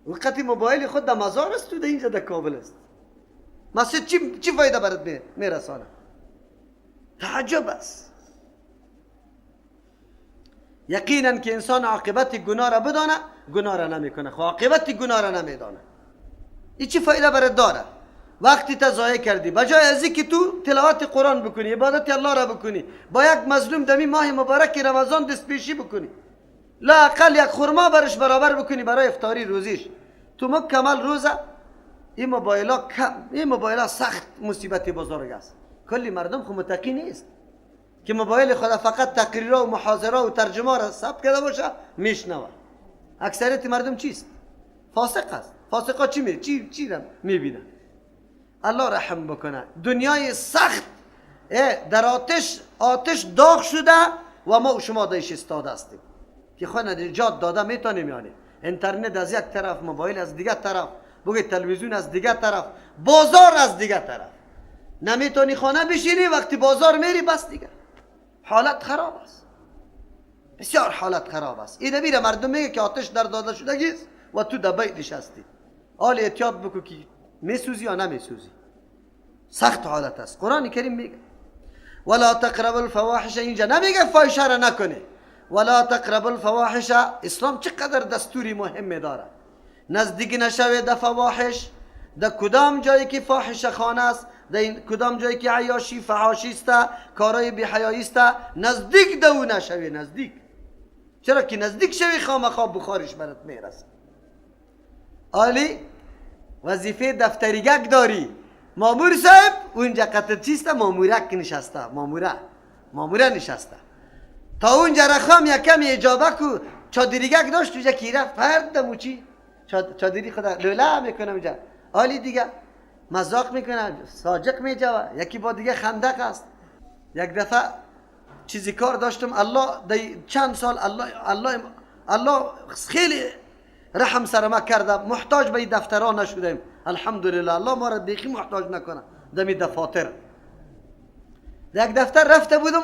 وقت موبایل خود در مزار است تو در اینجا در کابل است. مسجد چی فایده برات میرسانه؟ تعجب است. یقینا که انسان عاقبت گناه را بدانه گناه را نمیکنه، خب عاقبت گناه را نمیدانه. این چی فایده برات داره؟ وقتی تا ضایع کردی، بجای از اینکه تو تلاوت قرآن بکنی، عبادت الله را بکنی، با یک مظلوم دمی ماه مبارک رمضان دست پیشی بکنی، لا اقل یک خرما برش برابر بکنی برای افطاری روزیش، تو مکمل روزه. این موبایل سخت مصیبت بزرگ است. کلی مردم خو متقی نیست که موبایل خود فقط تقریرها و محاضره و ترجمه را ثبت کرده باشه میشنوه. اکثریت مردم چیست؟ فاسق است. فاسقا چی را میبینن؟ الله رحم بکنه. دنیای سخت در آتش داغ شده و ما و شما دایش استاده هستیم که خود نجات داده میتونیم. یعنی اینترنت از یک طرف، موبایل از دیگر طرف، بگید تلویزیون از دیگر طرف، بازار از دیگر طرف. نمیتونی خانه بشینی، وقتی بازار میری بس دیگر حالت خراب است. بسیار حالت خراب است. این میره مردم میگه که آتش در داده شدگیست و تو در بیت نشستی. حال احتیاط بکن که میسوزی یا نمیسوزی. سخت حالت است. قرآن کریم میگه ولا تقربوا الفواحش، اینجا نمیگه فاحشه را نکنه. ولا تقربوا الفواحش. اسلام چقدر دستوری مهم داره. نزدیک نشوید در فواحش، در کدام جایی که فاحشه خانه است، در کدام جایی که عیاشی فحاشی است، کارای بی حیایی است، نزدیک دو نشوی. نزدیک چرا که نزدیک شوی خامخا بخارش برات میرسه. عالی وظیفه دفتریگک داری. مامور صاحب اونجا قطر چیست؟ مامورک نشسته. ماموره نشسته. تا اونجا رخام یکم اجابه کو. چادریگک داشت اونجا کی رفت فرد دموچی چادری خدا لوله میکنه اونجا. عالی دیگه مذاق میکنه، ساجق میجوه. یکی با دیگه خندق است. یک دفعه چیزی کار داشتم، الله چند سال الله خیلی رحم سر ما کرده، محتاج به این دفترها نشدیم. الحمدلله الله ما را بیخی محتاج نکنه. دمی دفاتر یک دفتر رفته بودم،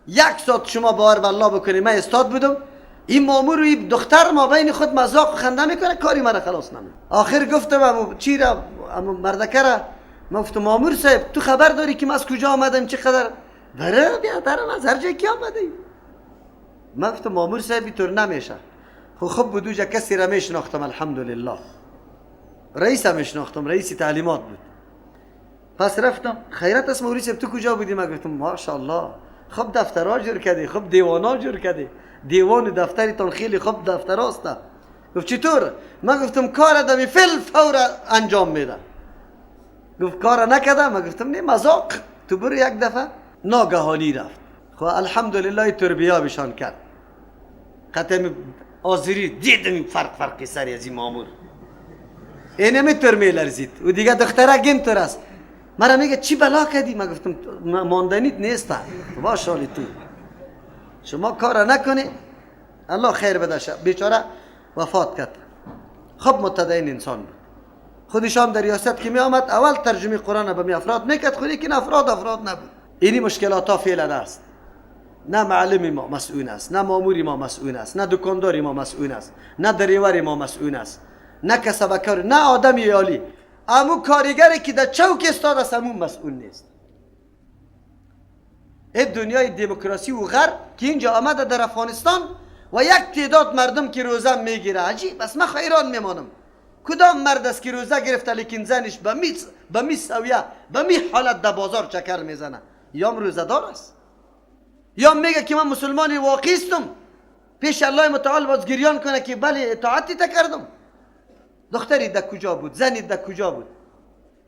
یک ساعت شما باور به الله بکنید من استاد بودم. این مامور و این دختر ما بین خود مذاق و خنده میکنه، کاری من خلاص نمیده. آخر گفتم چی را مردکه را، من گفتم مامور صاحب تو خبر داری که من از کجا آمدم چقدر؟ بره بیادرم از هر جای کی آمده. من گفتم مامور صاحب اینطور نمیشه. خب بود جا کسی را میشناختم الحمدلله، رئیس هم میشناختم، رئیس تعلیمات بود. پس رفتم خیرت است مامور صاحب تو کجا بودی؟ من گفتم ماشاءالله خب دفترها جور کردی، خب دیوانا جور کردی، دیوان و دفترتون خیلی خوب دفتر است. گفت چطور؟ من گفتم کار دمی فل فور انجام میده. گفت کار نکرده؟ من گفتم نه مذاق. تو برو یک دفعه. ناگهانی رفت. خب الحمدلله تربیابشان کرد. قطعه آذری دیدم فرقی سری از این مامور. اینمی تر میلرزید و دیگه دختره گینتر است. مرا میگه چی بلا کردی؟ من گفتم ماندنیت نیست. باشالی تو شما کار نکنی الله خیر بده. بیچاره وفات کرد. خب متدین انسان بود. خودشان در ریاست که می آمد اول ترجمه قرآن به می افراد میکرد، خودی که افراد نبود. اینی مشکلات ها فعلا است. نه معلم ما مسئول است، نه مامور ما مسئول است، نه دکاندار ما مسئول است، نه دریور ما مسئول است، نه کسبکار، نه آدمی عالی. امو کارگری که در چوک استاد است امو مسئول نیست. این دنیای دموکراسی و غرب که اینجا آمده در افغانستان و یک تعداد مردم که روزه میگیره. عجیب بس من حیران میمانم کدام مرد است که روزه گرفته لیکن زنش به می سویه به می حالت در بازار چکر میزنه؟ یا روزه دار است یا میگه که من مسلمان واقعی استم، پیش الله متعال باز گریان کنه که بله اطاعتی تا کردم. دختری در کجا بود؟ زنی در کجا بود؟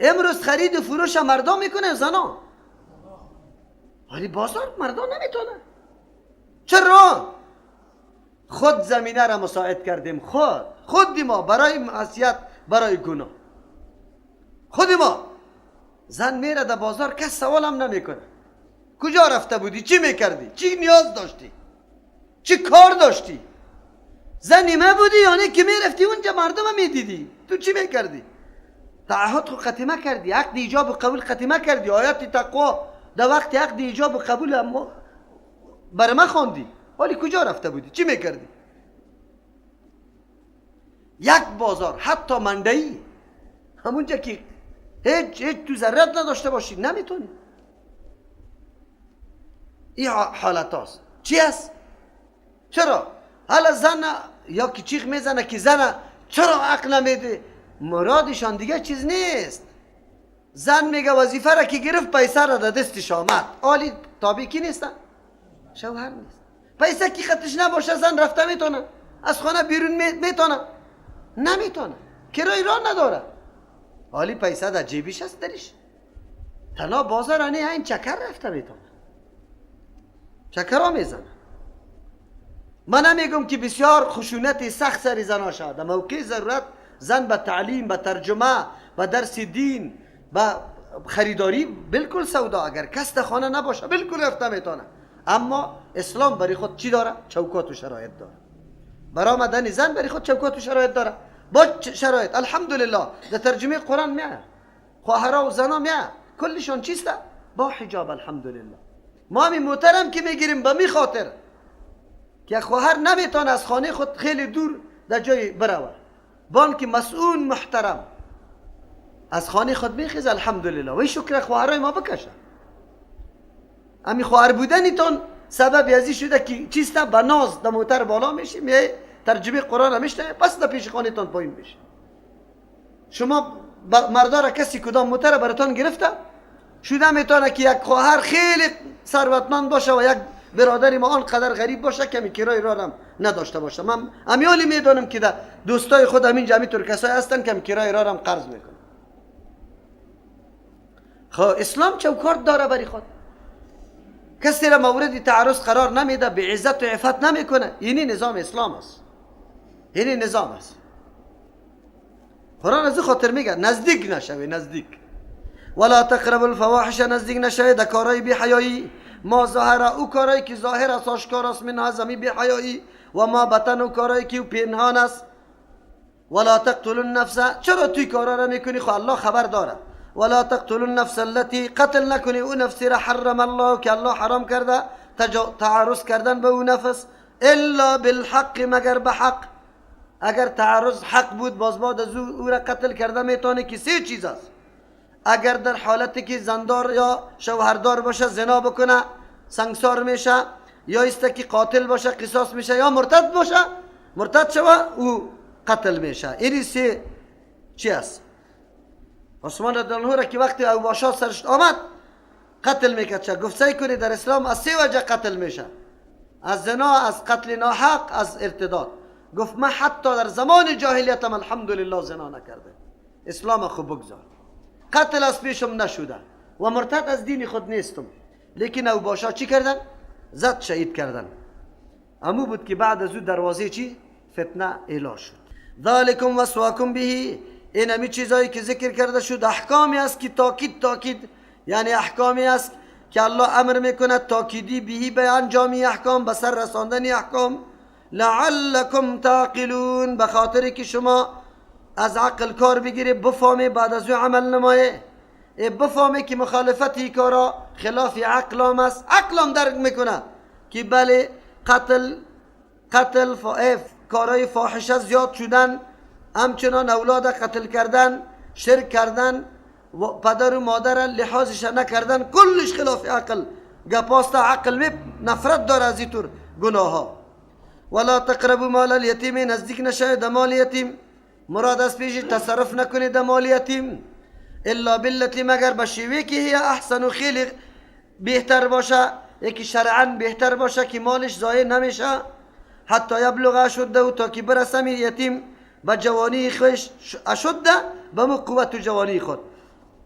امروز خرید و فروش مردم میکنه زنا، ولی بازار مردم نمیتونه. چرا؟ خود زمینه را مساعد کردیم. خود ما برای معصیت، برای گناه. خود ما. زن میره در بازار کس سوال هم نمیکنه کجا رفته بودی، چی میکردی، چی نیاز داشتی، چی کار داشتی. زنی ما بودی یعنی که میرفتی اونجا مردم میدیدی تو چی میکردی. تعهد خو ختمه کردی، عقد ایجاب و قبول ختمه کردی، آیات تقوا در وقت عقد ایجاب و قبول بر ما خواندی، ولی کجا رفته بودی، چی میکردی. یک بازار، حتی منډه‌ای، همونجا که هیچ تو ضرورت نداشته باشی نمیتونی. این حالت هاست. چی است؟ چرا؟ حالا زن یا که چیخ میزنه که زن چرا عقل نمیده؟ مرادشان دیگه چیز نیست. زن میگه وظیفه را که گرفت پیسه را در دستش آمد، آلی تابع کی نیستن؟ شوهر نیست. پیسه کی خطش نباشه زن رفته میتونه؟ از خانه بیرون میتونه؟ نمیتونه. کرای راه نداره. آلی پیسه در جیبش است درش. تنها بازار نه این چکر رفته میتونه. چکرها میزنه. من نمیگم که بسیار خشونت سخت سر زن شد. در موقع ضرورت زن به تعلیم، به ترجمه، به درس دین، به خریداری بالکل سودا، اگر کس در خانه نباشه بالکل رفته میتونه. اما اسلام برای خود چی داره؟ چوکات و شرایط داره. برای آمدن زن برای خود چوکات و شرایط داره. با شرایط الحمدلله در ترجمه قرآن میاد خواهرها و زنها میاد کلشون چیسته؟ با حجاب الحمدلله. ما همین محترم که میگیریم به می خاطر که خواهر نمیتونه از خانه خود خیلی دور در جای بروه، بان که مسئول محترم از خانه خود میخیز الحمدلله و شکر خواهرای ما بکشه. همین خواهر بودنیتون سبب ازی شده که چیسته به ناز در موتر بالا میشی، میای ترجمه قرآن میشته پس در پیش خانهتون پایین میشه. شما مردار کسی کدام موتر براتون گرفته شده میتونه که یک خواهر خیلی ثروتمند باشه و یک برادری ما آنقدر غریب باشه که کرای راه هم نداشته باشه. من امیالی میدونم که در دوستای خود همین جمعیتور کسایی هستن که کرای راه هم قرض میکنن. خب اسلام چوکات داره برای خود، کسی را مورد تعرض قرار نمیده، به عزت و عفت نمیکنه. اینی نظام اسلام است. اینی نظام است. قرآن از خاطر میگه نزدیک نشوی، نزدیک ولا تقربوا الفواحش، نزدیک نشوی در کارهای بی حیایی. ما ظاهر او کارایی که ظاهر است آشکار است، من هزمی بی حیایی، و ما بطن او کارایی که پنهان است. ولا تقتلوا النفس، چرا توی کارا را میکنی؟ خب الله خبر داره. ولا تقتلوا النفس التي، قتل نکنی او نفسی را حرم الله که الله حرام کرده تعرض کردن به او نفس، الا بالحق، مگر به حق. اگر تعرض حق بود باز بعد از او را قتل کرده میتونه که سه چیز است. اگر در حالتی که زندار یا شوهردار باشه زنا بکنه سنگسار میشه، یا است که قاتل باشه قصاص میشه، یا مرتد باشه مرتد شوه او قتل میشه. این سه چی است؟ عثمان رضی الله عنه را که وقتی اوباشا سرش آمد قتل میکرد، چه گفت سعی کنی در اسلام از سه وجه قتل میشه: از زنا، از قتل ناحق، از ارتداد. گفت من حتی در زمان جاهلیتم الحمدلله زنا نکرده، اسلام خوب بگذار، قتل از پیشم نشده و مرتد از دین خود نیستم. لیکن اوباشا چی کردن؟ زد شهید کردن. امو بود که بعد از او دروازه چی؟ فتنه اعلان شد. ذالکم وصواکم به، این همی چیزایی که ذکر کرده شد احکامی است که تاکید یعنی احکامی است که الله امر میکنه تاکیدی بهی به انجامی احکام، به سر رساندن احکام. لعلکم تعقلون، به خاطر که شما از عقل کار بگیری، بفهمی بعد از او عمل نمایه، بفهمی که مخالفتی کارا خلاف عقلام است. عقلام درک میکنه که بله قتل کارای فاحشه زیاد شدن، همچنان اولاد قتل کردن، شرک کردن و پدر و مادر لحاظش نکردن، کلش خلاف عقل. گپاست عقل نفرت داره از اینطور گناه ها. ولا تقربوا مال الیتیم، نزدیک نشاید مال یتیم. مراد از پیش تصرف نکنید مال یتیم، الا بالتی، مگر به شیوه که هی احسن و خیلی بهتر باشه، یکی شرعا بهتر باشه که مالش ضایع نمیشه. حتی یبلغ اشده، تا که برسه یتیم به جوانی خوش، اشده به قوت و جوانی خود.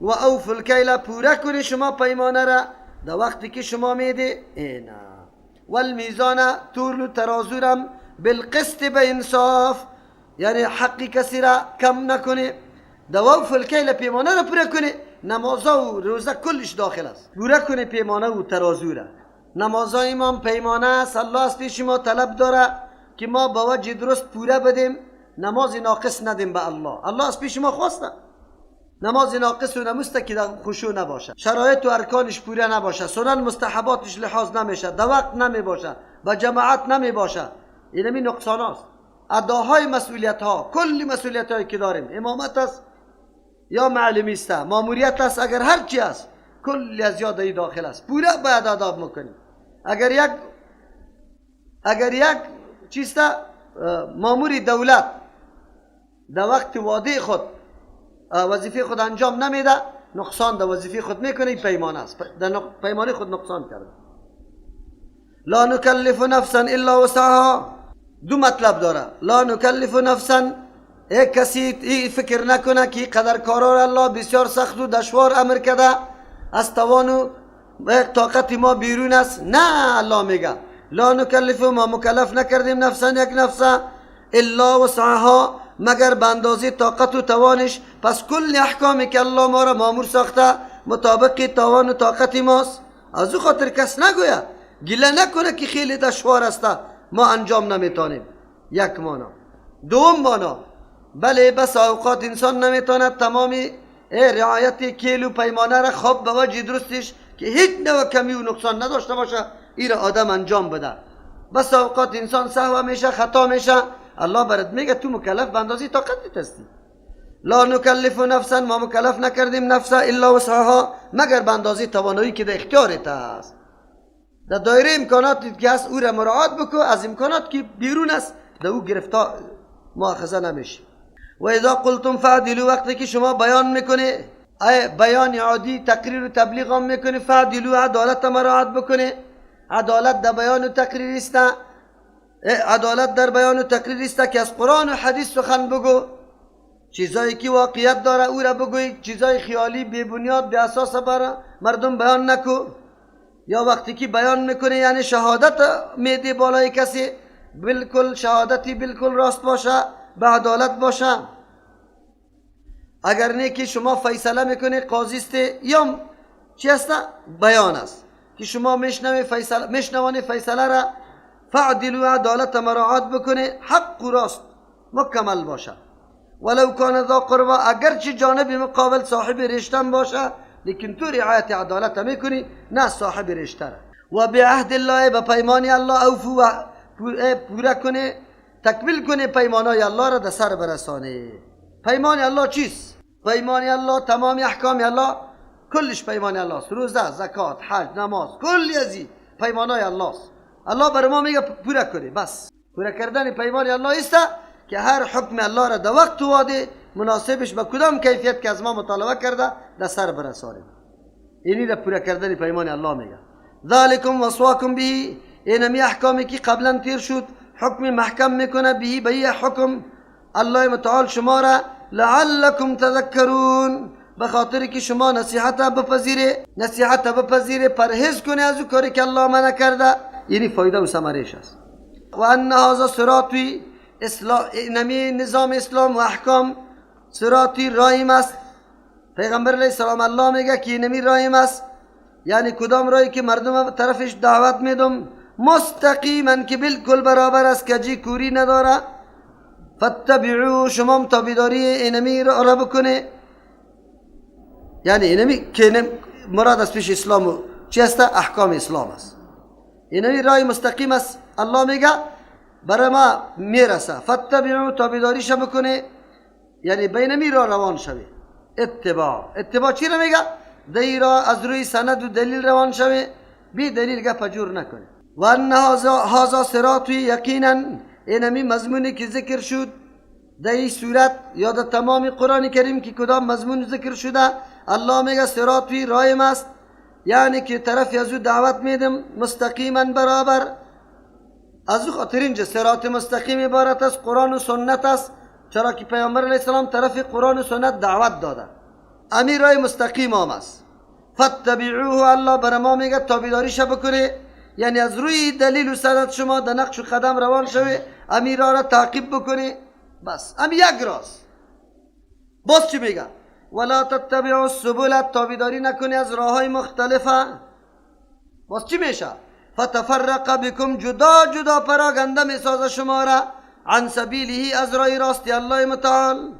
و اوفوا الکیل، پوره کنی شما پیمانه را در وقتی که شما میده. اینا والمیزان، طول و ترازو را بالقسط، به انصاف، یعنی حقی کسی را کم نکنی. در اوفوا الکیل، پیمانه را پوره کنی. نمازا و روزه کلش داخل است. پوره کنی پیمانه و ترازو را. نمازا امام پیمانه است. الله از پیش ما طلب داره که ما با وجه درست پوره بدیم، نماز ناقص ندیم به الله. الله از پیش ما خواسته نماز ناقص و نمسته که خشوع نباشه، شرایط و ارکانش پوره نباشه، سنن مستحباتش لحاظ نمیشه، در وقت نمی باشه، با جماعت نمی باشه. این می نقصان است. اداهای مسئولیت ها، کلی مسئولیت هایی که داریم، امامت است یا معلمی است، ماموریت است، اگر هر چی است کلی از یاد ای داخل است، پورا باید ادا بکنیم. اگر یک چیست ماموری دولت در وقت وعده خود وظیفه خود انجام نمیده، نقصان در وظیفه خود میکنه، این پیمانه است، در پیمانه خود نقصان کرده. لا نکلف نفسا الا وسعها، دو مطلب داره. لا نکلف نفسا، یک کسی ای فکر نکنه که قدر کارا الله بسیار سخت و دشوار امر کرده، از توان و طاقت ما بیرون است. نه، الله میگه لا نکلف، ما مکلف نکردیم نفسا یک نفسه الا وسعها، مگر به اندازه طاقت و توانش. پس کل احکامی که الله ما را مامور ساخته مطابق توان و طاقت ماست. از او خاطر کس نگوید، گله نکنه که خیلی دشوار است ما انجام نمیتونیم. یک مانا. دوم مانا، بله بس اوقات انسان نمیتواند تمامی رعایت کیل و پیمانه را خوب به وجه درستش که هیچ نوع کمی و نقصان نداشته باشه این را آدم انجام بده. بس اوقات انسان سهو میشه، خطا میشه. الله برات میگه تو مکلف به اندازه طاقتت هستی. لا نکلف نفسا، ما مکلف نکردیم نفسا الا وسعها، مگر به اندازه توانایی که در اختیارت است. در دایره امکاناتی که هست او را مراعات بکو، از امکانات که بیرون است در او گرفتار مؤاخذه نمیشه. و اذا قلتم فعدلوا، وقتی که شما بیان میکنه، بیان عادی تقریر و تبلیغ هم میکنه، فعدلوا، عدالت مراعات بکنه. عدالت در بیان و تقریر است، عدالت در بیان و تقریر است که از قرآن و حدیث سخن بگو، چیزایی که واقعیت داره او را بگوی، چیزای خیالی بی بنیاد بی اساس برای مردم بیان نکو. یا وقتی که بیان میکنه یعنی شهادت میده بالای کسی، بالکل شهادتی بالکل راست باشه، به عدالت باشه. اگر نه که شما فیصله میکنه، قاضی است یا چی است، بیان است که شما میشنوانی فیصله را، فعدلوا، عدالت مراعات بکنه، حق و راست مکمل باشه. ولو کان ذا قربا، اگرچه جانب مقابل صاحب رشتن باشه، لیکن تو رعایت عدالت میکنی، نه صاحب رشته. و به عهد الله، به پیمان الله اوفو، پورا کنه، تکمیل کنه پیمانای الله را در سر برسانه. پیمان الله چیست؟ پیمان الله تمام احکام الله کلش پیمان الله است. روزه، زکات، حج، نماز، کلی ازی پیمانای الله است. الله بر ما میگه پورا کنه. بس پورا کردن پیمان الله است که هر حکم الله را در وقت و واده مناسبش به کدام کیفیت که از ما مطالبه کرده در سر برسانیم. اینی را پورا کردن پیمان الله میگه. ذالکم وصواکم به، اینمی احکامی که قبلا تیر شد حکم محکم میکنه به به حکم الله متعال شما را، لعلکم تذکرون، به خاطر که شما نصیحت بپذیره، پرهیز کنه از او کاری که الله منع کرده. یعنی فایده و ثمرش است. و ان هذا صراطی، اینمی نظام اسلام و احکام صراطی راهیم است. پیغمبر علیه السلام الله میگه که اینمی راهیم است، یعنی کدام راهی که مردم طرفش دعوت میدم، مستقیما که بالکل برابر است، کجی کوری نداره. فاتبعوا، شما تابعداری اینمی را بکنه. یعنی اینمی که مراد از پیش اسلام چی است؟ احکام اسلام است. اینمی راه مستقیم است. الله میگه برای ما میرسه. فاتبعوا، تابعداریش بکنه، یعنی بینمی را روان شوی. اتباع چی را میگه؟ دی را از روی سند و دلیل روان شوی، بی دلیل گپ جور نکنه. و ان هذا صراطی، یقینا اینمی مضمونی که ذکر شد در این صورت یا در تمام قرآن کریم که کدام مضمون ذکر شده، الله میگه صراطی رایم است، یعنی که طرفی از او دعوت میدم مستقیما برابر. از او خاطر اینجا صراط مستقیم عبارت است قرآن و سنت است، چرا که پیامبر علیه السلام طرف قرآن و سنت دعوت داده. امی راه مستقیم هم است. فاتبعوه، الله بر ما میگه تابعداریش بکنه، یعنی از روی دلیل و سند شما در نقش و قدم روان شوی، امی راه را تعقیب بکنه. بس امی یک راست. باز چی میگه؟ ولا تتبعوا السبل، تابعداری نکنی از راههای مختلفه. باز چی میشه؟ فتفرق بكم، جدا جدا پراگنده میسازه شما را، عن سبیله، از راه راستی الله متعال.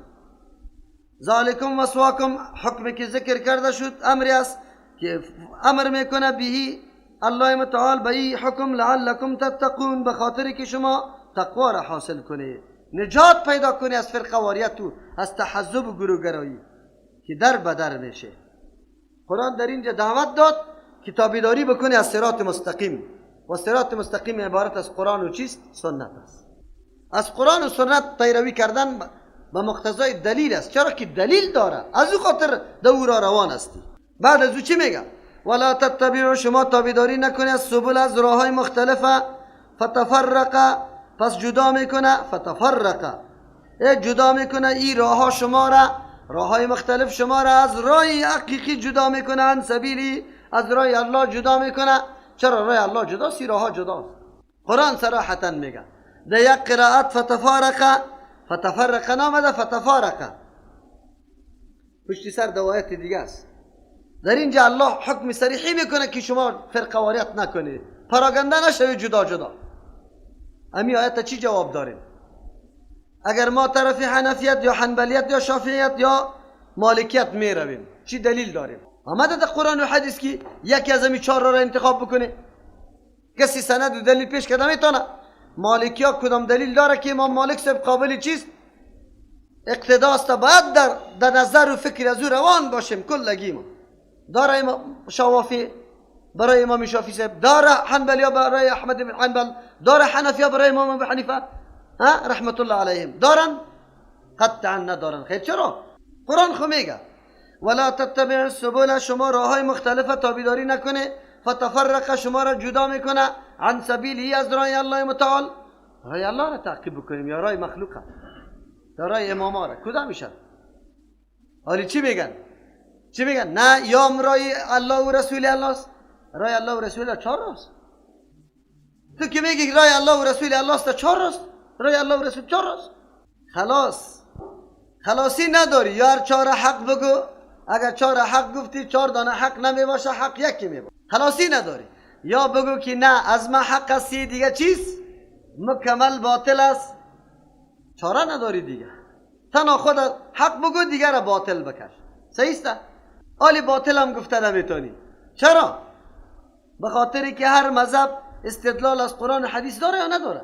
ذالکم وصواکم، حکمی که ذکر کرده شد امری است که امر میکنه به الله متعال به این حکم، لعلکم تتقون، به خاطر که شما تقوا را حاصل کنید. نجات پیدا کنی از فرقه واریت و از تحزب و گروه‌گرایی که در بدر میشه. قرآن در اینجا دعوت داد که تابعداری بکنی از صراط مستقیم، و صراط مستقیم عبارت از قرآن و چیست؟ سنت است. از قرآن و سنت پیروی کردن به مقتضای دلیل است، چرا که دلیل داره، از او خاطر دو را روان استی. بعد از او چی میگه؟ ولا تتبعوا، شما تابعداری نکنی از سبل، از راههای مختلفه، فتفرق، پس جدا میکنه، فتفرق جدا میکنه این راه ها شما را، راه های مختلف شما را از راه حقیقی جدا میکنه، عن سبیلی، از راه الله جدا میکنه. چرا راه الله جداست؟ راه ها جداست. قرآن صراحتا میگه. در یک قرائت فتفارق، فتفرق نامده، فتفارق پشتی سر دوایت دیگه است. در اینجا الله حکم صریحی میکنه که شما فرقه واریت نکنید، پراگنده نشوید جدا جدا. امی آیت چی جواب داریم؟ اگر ما طرف حنفیت یا حنبلیت یا شافعیت یا مالکیت می رویم، چی دلیل داریم؟ آمده در قرآن و حدیث که یکی از امی چهار را انتخاب بکنه؟ کسی سند و دلیل پیش کرده میتونه؟ مالکی ها کدام دلیل داره که امام مالک صاحب قابل چیست؟ اقتداست، باید در نظر و فکر از او روان باشیم کلگی ما. داره امام شوافی برای امام شافعی صاحب، داره حنبلی برای احمد بن حنبل، داره حنفی برای امام ابو حنیفه رحمت الله علیهم، دارن؟ قطعا ندارن. خیر چرا؟ قرآن خو میگه ولا تتبع السبل، شما راههای مختلفه تابعداری نکنه، فتفرق، شما را جدا میکنه، عن سبیلی، از راه الله متعال. راه الله را تعقیب بکنیم یا راه مخلوقه؟ یا راه اماما را کدام میشن؟ حالی چی میگن؟ چی میگن؟ نه یا راه الله و رسول الله است. راه الله و رسول الله چهار راست. تو که میگی راه الله و رسول الله است چهار راست، راه الله و رسول چهار راست. خلاص خلاصی نداری، یار چهار حق بگو. اگر چهار حق گفتی چهار دانه حق نمیباشه، حق یکی میباشه. خلاصی نداری. یا بگو که نه از ما حق هستی دیگه چیز مکمل باطل است، چاره نداری دیگه. تنها خود حق بگو، دیگه را باطل بکش. صحیح است؟ آلی باطل هم گفته نمیتونی. چرا؟ به خاطری که هر مذهب استدلال از قرآن و حدیث داره یا نداره؟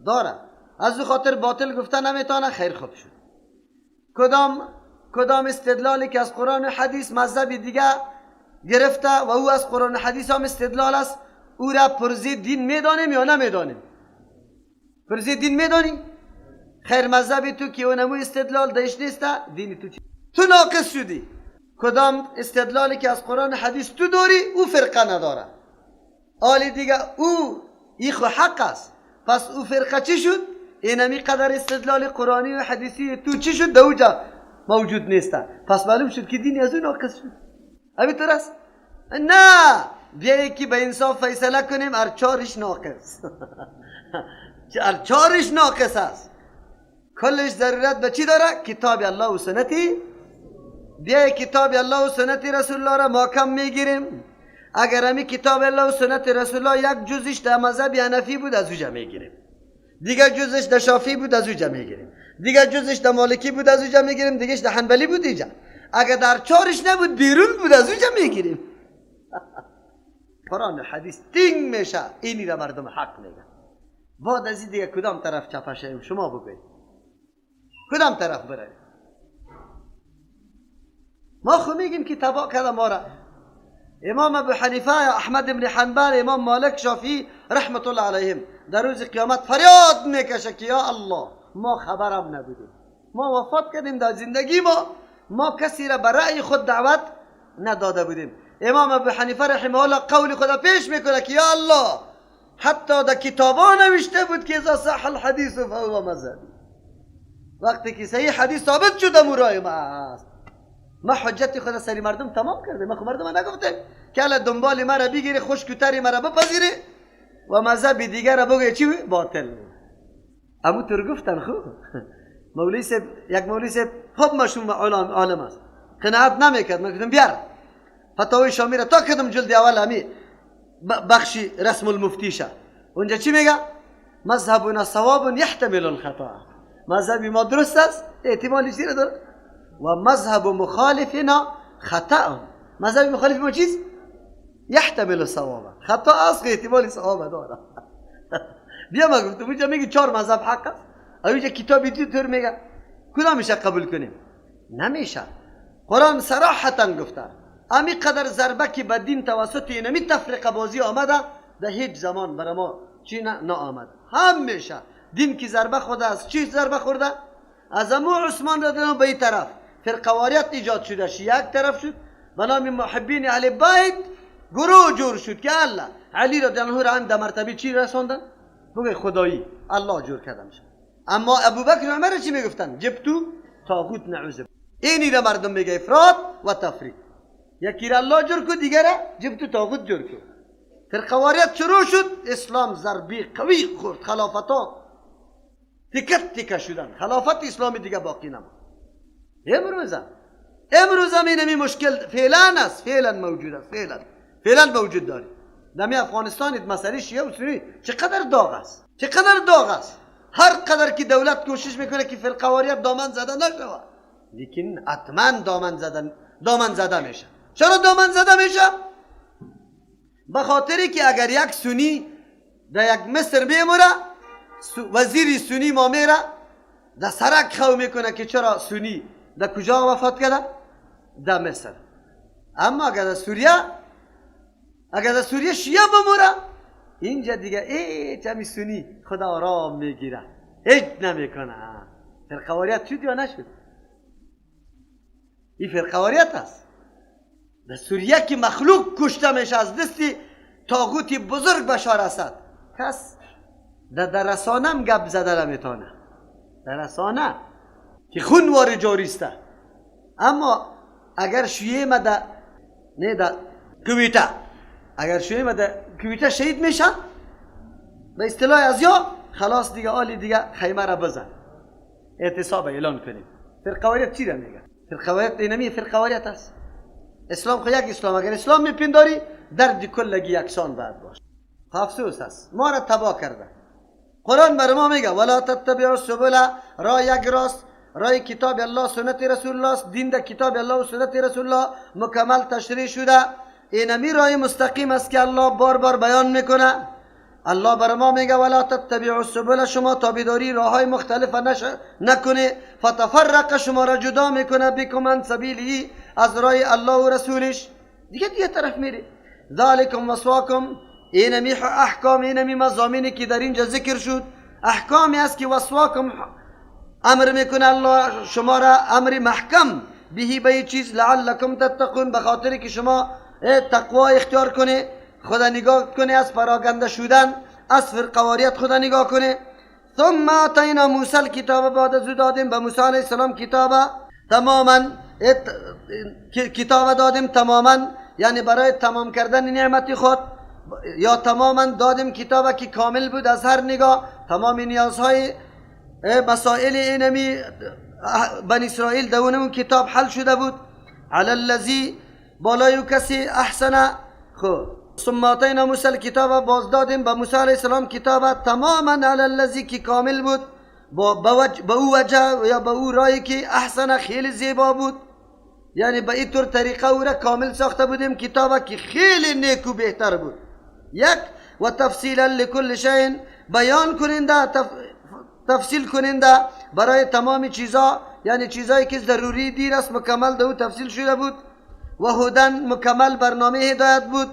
داره. از او خاطر باطل گفته نمیتونه. خیر خوب شد. کدام استدلالی که از قرآن و حدیث مذهبی دیگه گرفته و او از قرآن و حدیث هم استدلال است، او را پرزی دین میدانیم یا نمیدانیم؟ پرزی دین میدانیم؟ خیر مذهبی تو که اونمو استدلال داشت نیسته، دینی تو چی؟ تو ناقص شدی. کدام استدلالی که از قرآن و حدیث تو داری او فرقه نداره، آلی دیگه او ایخو حق است. پس او فرقه چی شد؟ اینمی قدر استدلال قرآنی و حدیثی تو چی شد؟ دوجا موجود نیسته. پس معلوم شد که دینی از او ناقص شد. همین طور است؟ نه، بیایی که به انصاف فیصله کنیم هر چارش ناقص هر چارش ناقص است. کلش ضرورت به چی داره؟ کتاب الله و سنتی. بیایی کتاب الله و سنت رسول الله را محکم میگیریم. اگر همی کتاب الله و سنت رسول الله یک جزش در مذهب حنفی بود، از اوجا میگیریم. دیگر جزش در شافعی بود، از اوجا میگیریم. دیگر جزش در مالکی بود، از اوجا میگیریم. دیگرش در حنبلی بود اینجا. اگر در چارش نبود بیرون بود، از اوجا میگیریم. قرآن و حدیث تینگ میشه. اینی را مردم حق میگن. بعد از این دیگه کدام طرف چپشه؟ شما بگوید کدام طرف بره؟ ما خو میگیم که تبا کرده ما را. امام ابو حنیفه، احمد بن حنبل، امام مالک، شافعی رحمت الله علیهم در روز قیامت فریاد میکشه که یا الله ما خبرم نبودیم، ما وفات کردیم در زندگی ما کسی را برای خود دعوت نداده بودیم. امام ابو حنیفه رحمه الله قول خدا پیش میکنه که یا الله حتی در کتابا نوشته بود که اذا صح الحدیث فهو مذهبی. وقتی که صحیح حدیث ثابت شده مرای ما است، ما حجت خدا سری مردم تمام کرده. ما خود مردم نگفته که الان دنبال مرا بگیری، خوشکتری مرا بپذیری و مذهب دیگر را بگوی چی باطل. ابو تر گفتن خوب مولوی صاحب، یک مولوی صاحب خوب مشهور عالم است، قناعت نمیکرد. من گفتم بیار فتاوی شامی را تا کدم جلد اول همی بخشی رسم المفتیشه. اونجا چی میگه؟ مذهبنا صواب یحتمل الخطا. مذهبی ما درست است، احتمالی چی داره؟ و مذهب مخالفنا خطا. مذهب مخالف ما چیز؟ یحتمل الصواب. خطا است که احتمال صواب داره. بیا ما گفتم اونجا میگی چهار مذهب حق است، اویجا کتابی طور میگه کدامش قبول کنیم؟ نمیشه. قرآن صراحتا گفته امی قدر ضربه که به دین توسط اینمی تفرقه بازی آمده در هیچ زمان برای ما چی نه آمد. همیشه دین که ضربه خورده است. چی ضربه خورده؟ از امو عثمان رضی الله به این طرف فرقواریت ایجاد شده، یک طرف شد به نام محبین اهل بیت گروه جور شد که الله علی رضی الله عنه در مرتبه چی رساندن؟ بگه خدایی الله جور کردن شد. اما ابوبکر و عمر چی میگفتن؟ جبتو طاغوت نعوذ. اینی را مردم میگه افراط و تفریط. یکی را الله جور کو، دیگه را جبتو طاغوت جور کو. فرقواریت شروع شد، اسلام ضربی قوی خورد، خلافتا تکت تکه شدن، خلافت اسلامی دیگه باقی نماند. امروز هم اینمی مشکل فعلا است، فعلا موجود است، فعلا موجود داری. دمی افغانستان مسئله شیعه و سنی چقدر داغ است، چقدر داغ است. هر قدر که دولت کوشش میکنه که فرقواریت دامن زده نشود، لیکن حتما دامن زده میشه. چرا دامن زده میشه؟ به خاطری که اگر یک سنی در یک مصر میموره، وزیر سنی ما میره در سرک خو میکنه که چرا سنی در کجا وفات کرده؟ در مصر. اما اگر در سوریه شیعه بموره، اینجا دیگه همی سنی خدا آرام میگیره، هیچ نمیکنه. فرقواریت شد یا نشد؟ این فرقواریت است. در سوریه که مخلوق کشته میشه از دستی طاغوت بزرگ بشار اسد، کس در رسانه هم گپ زده نمیتونه، در رسانه که خونوار جاری است. اما اگر شیعه مده نه در کویته، اگر شیعه مده کویته شهید میشه، به اصطلاح از یا خلاص دیگه آلی دیگه خیمه را بزن، اعتصاب اعلان کنیم. فرقواریت چی را میگه؟ فرقواریت اینمی فرقواریت است. اسلام خو یک اسلام، اگر اسلام میپنداری درد کلگی یکسان باید باشه. افسوس است ما را تباه کرده. قرآن بر ما میگه ولا تتبعوا السبل، راه یک راست، راه کتاب الله سنت رسول الله است. دین در کتاب الله و سنت رسول الله مکمل تشریح شده. اینمی راه مستقیم است که الله بار بار بیان میکنه. الله بر ما میگه ولا تتبعوا السبل، شما تابعداری راههای مختلف نکنه، فتفرق شما را جدا میکنه بکم عن سبیله، از راه الله و رسولش. دیگه طرف میره. ذالکم وصواکم، اینمی احکام، اینمی مضامینی که در اینجا ذکر شد، احکامی است که وصواکم امر میکنه الله شما را، امر محکم بهی به چیز لعلکم تتقون، به خاطر که شما تقوا اختیار کنه، خدا نگاه کنه، از پراگنده شدن از فرقواریت خدا نگاه کنه. ثم آتینا موسی الکتاب، بعد از دادیم به موسی علیه السلام کتاب تماما، کتاب دادیم تماما یعنی برای تمام کردن نعمت خود، یا تماما دادیم کتاب که کامل بود از هر نگاه، تمام نیازهای مسائل اینمی بنی اسرائیل در اون کتاب حل شده بود. علی الذی، بالای کسی احسن. خب ثم آتینا موسی الکتاب، باز دادیم به موسی علیه السلام کتاب تماما علی الذی که کامل بود، به او وجه یا به او رایی که احسن خیلی زیبا بود، یعنی به این طور طریقه او را کامل ساخته بودیم کتاب که خیلی نیک و بهتر بود. یک و تفصیلا لکل شیء، بیان کننده تفصیل کننده برای تمام چیزا، یعنی چیزایی که ضروری دین است مکمل در او تفصیل شده بود. و هدن، مکمل برنامه هدایت بود،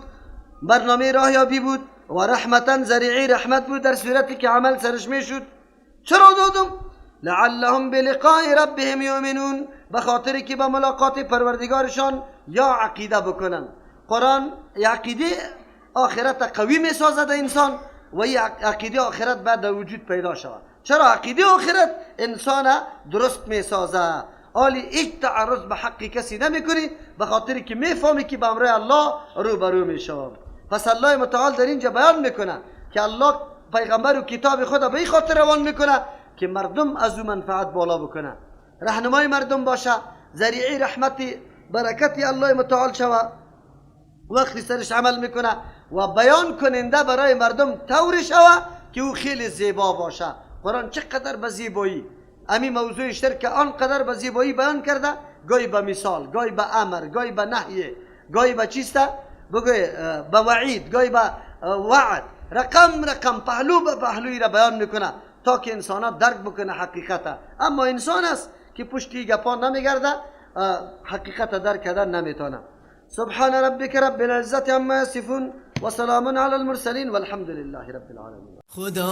برنامه راهیابی بود. و رحمتا، ذریعه رحمت بود در صورتی که عمل سرش میشد. چرا دادم؟ لعلهم بلقاء ربهم یؤمنون، به خاطر که به ملاقات پروردگارشان یا عقیده بکنن. قرآن عقیده آخرت قوی میسازد انسان، و این عقیده آخرت بعد در وجود پیدا شود. چرا؟ عقیده آخرت انسان درست میسازه. حالی هیچ تعرض به حق کسی نمیکنی، به خاطر که میفهمی که به امر الله روبرو میشوم. پس الله متعال در اینجا بیان میکنه که الله پیغمبر و کتاب خدا به این خاطر روان میکنه که مردم از او منفعت بالا بکنه، راهنمای مردم باشه، ذریعه رحمت برکت الله متعال شوه. وقتی سرش عمل میکنه و بیان کننده برای مردم طور شوه که او خیلی زیبا باشه. قرآن چقدر به زیبایی امی موضوع شرک آنقدر به زیبایی بیان کرده، گاهی به مثال، گاهی به امر، گاهی به نهی، گاهی به چیسته بگوی به وعید، گاهی به وعد، رقم پهلو به پهلوی را بیان میکنه تا که انسان درک بکنه حقیقت. اما انسان است که پشتی گپا نمیگرده، حقیقت درک کردن نمیتونه. سبحان ربك رب العزة عما يصفون وسلام على المرسلين والحمد لله رب العالمين.